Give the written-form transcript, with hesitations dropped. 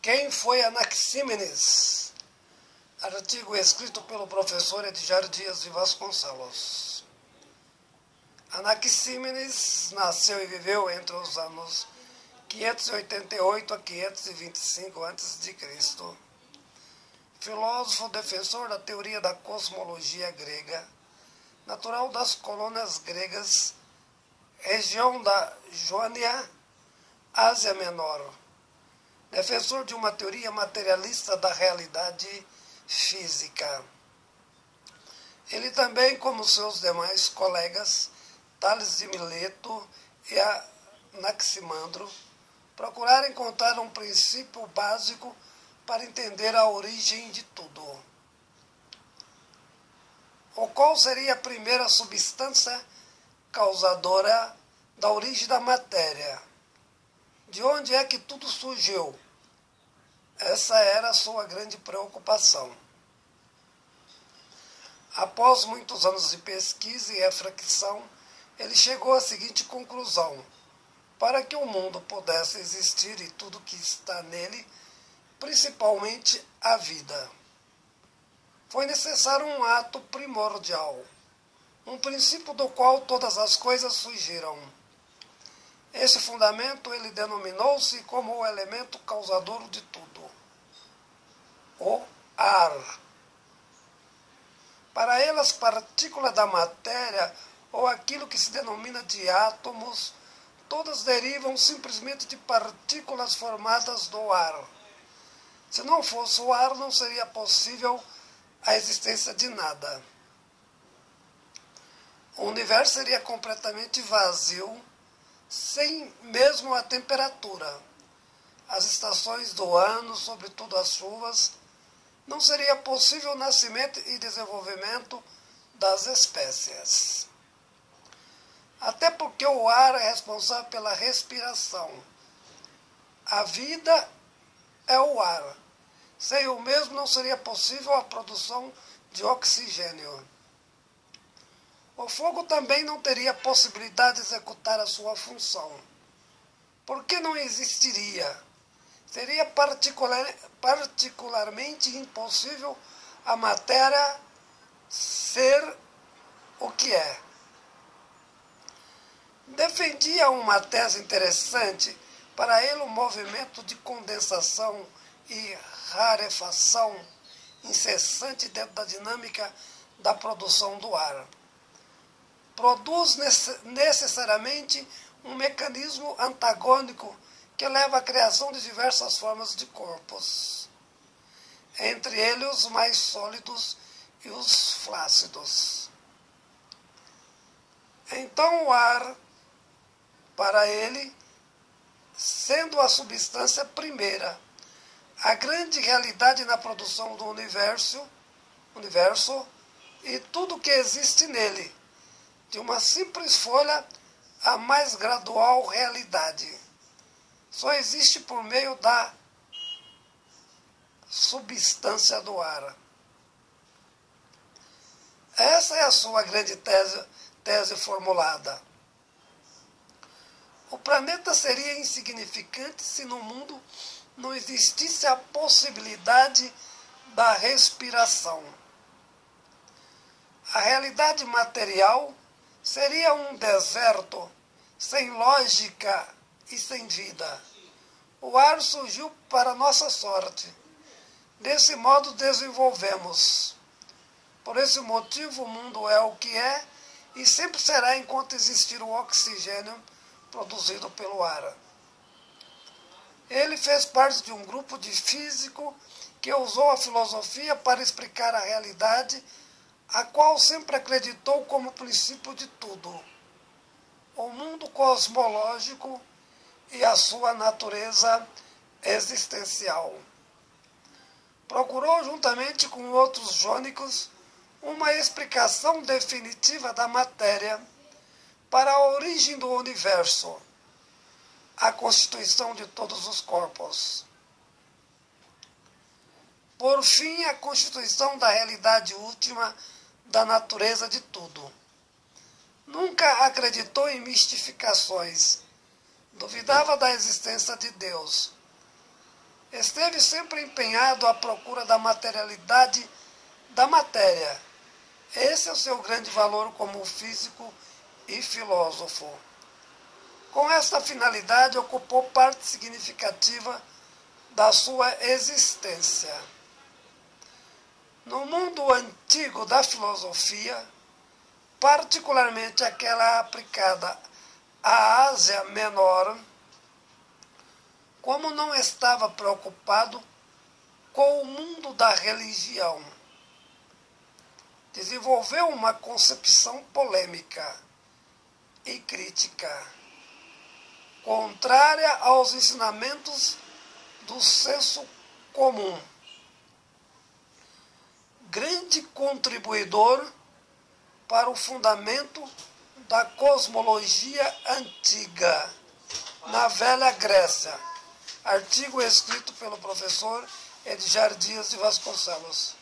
Quem foi Anaxímenes? Artigo escrito pelo professor Edgar Dias de Vasconcelos. Anaxímenes nasceu e viveu entre os anos 588 a 525 a.C. Filósofo defensor da teoria da cosmologia grega, natural das colônias gregas, região da Jônia, Ásia Menor. Defensor de uma teoria materialista da realidade física. Ele também, como seus demais colegas, Tales de Mileto e Anaximandro, procuraram encontrar um princípio básico para entender a origem de tudo. O qual seria a primeira substância causadora da origem da matéria? De onde é que tudo surgiu? Essa era a sua grande preocupação. Após muitos anos de pesquisa e reflexão, ele chegou à seguinte conclusão: para que o mundo pudesse existir e tudo que está nele, principalmente a vida, foi necessário um ato primordial, um princípio do qual todas as coisas surgiram. Esse fundamento ele denominou-se como o elemento causador de tudo, o ar. Para ele, as partículas da matéria, ou aquilo que se denomina de átomos, todas derivam simplesmente de partículas formadas do ar. Se não fosse o ar, não seria possível a existência de nada. O universo seria completamente vazio, sem mesmo a temperatura. As estações do ano, sobretudo as chuvas, não seria possível o nascimento e desenvolvimento das espécies. Até porque o ar é responsável pela respiração. A vida é o ar. Sem o mesmo não seria possível a produção de oxigênio. O fogo também não teria possibilidade de executar a sua função. Por que não existiria? Seria particularmente impossível a matéria ser o que é. Defendia uma tese interessante. Para ele, o movimento de condensação e rarefação incessante dentro da dinâmica da produção do ar produz necessariamente um mecanismo antagônico que leva à criação de diversas formas de corpos, entre eles os mais sólidos e os flácidos. Então o ar, para ele, sendo a substância primeira, a grande realidade na produção do universo e tudo que existe nele, de uma simples folha à mais gradual realidade, só existe por meio da substância do ar. Essa é a sua grande tese formulada. O planeta seria insignificante se no mundo não existisse a possibilidade da respiração. A realidade material seria um deserto, sem lógica e sem vida. O ar surgiu para nossa sorte. Desse modo desenvolvemos. Por esse motivo o mundo é o que é e sempre será enquanto existir o oxigênio produzido pelo ar. Ele fez parte de um grupo de físicos que usou a filosofia para explicar a realidade, a qual sempre acreditou como princípio de tudo, o mundo cosmológico e a sua natureza existencial. Procurou, juntamente com outros jônicos, uma explicação definitiva da matéria para a origem do universo, a constituição de todos os corpos. Por fim, a constituição da realidade última da natureza de tudo. Nunca acreditou em mistificações, duvidava da existência de Deus. esteve sempre empenhado à procura da materialidade da matéria. Esse é o seu grande valor como físico e filósofo. Com esta finalidade, ocupou parte significativa da sua existência. No mundo antigo da filosofia, particularmente aquela aplicada à Ásia Menor, como não estava preocupado com o mundo da religião, desenvolveu uma concepção polêmica e crítica, contrária aos ensinamentos do senso comum. Grande contribuidor para o fundamento da cosmologia antiga na velha Grécia. Artigo escrito pelo professor Edgar Dias de Vasconcelos.